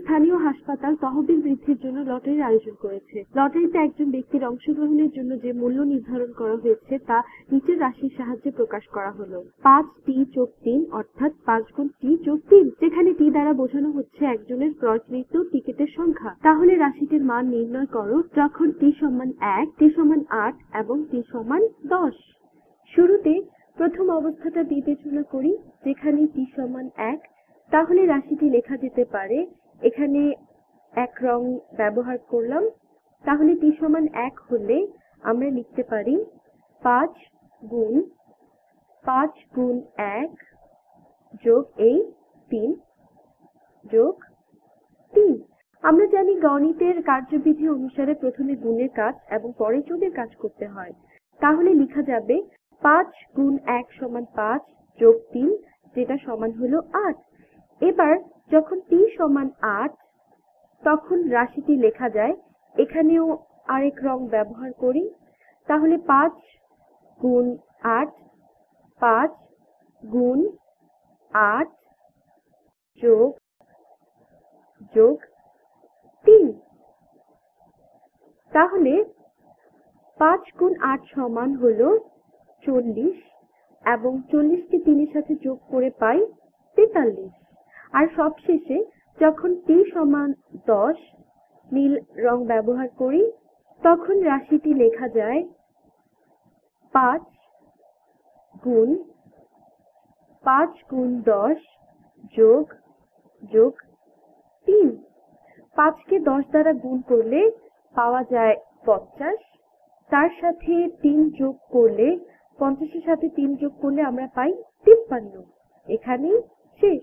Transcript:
স্থানীয় হাসপাতাল তহবিল বৃদ্ধির জন্য লটারির আয়োজন করেছে। লটারিতে একজন ব্যক্তির অংশগ্রহণের জন্য যে মূল্য নির্ধারণ করা হয়েছে তা নিচের রাশির সাহায্যে প্রকাশ করা হলো। 5t+3 অর্থাৎ 5 গুণ t+3, যেখানে টি দ্বারা বোঝানো হচ্ছে একজনের ক্রয়কৃত টিকিটের সংখ্যা। তাহলে রাশিটির মান নির্ণয় করো যখন t = 1, t = 8 এবং t = 10। শুরুতে প্রথম অবস্থাটা বিবেচনা করি, যেখানে t = 1। তাহলে রাশিটি লেখা যেতে পারে, এখানে এক রং ব্যবহার করলাম। তাহলে t = 1 হলে আমরা লিখতে পারি 5 গুণ 1 যোগ এই 3 যোগ 3। আমরা জানি গণিতের কার্যবিধি অনুসারে প্রথমে গুণের কাজ এবং পরে যোগের কাজ করতে হয়। তাহলে লেখা যাবে 5 গুণ 1 = 5 যোগ 3, যেটা সমান হলো 8। এবার যখন t = 8 তখন রাশিটি লেখা যায়, এখানেও আরেক রং ব্যবহার করি। তাহলে 5 গুণ 8, 5 গুণ 8 যোগ 3। তাহলে 5 গুণ 8 সমান হলো 40 এবং 40কে 3 এর সাথে যোগ করে পাই 43। আর সবশেষে যখন t = 10 নীল রং ব্যবহার করি, তখন রাশিটি লেখা যায় 5 গুণ 10 যোগ 3। 5কে 10 দ্বারা গুণ করলে পাওয়া যায় 50, তার সাথে 3 যোগ করলে 50 এর সাথে 3 যোগ করলে আমরা পাই 53। এখানেই শেষ।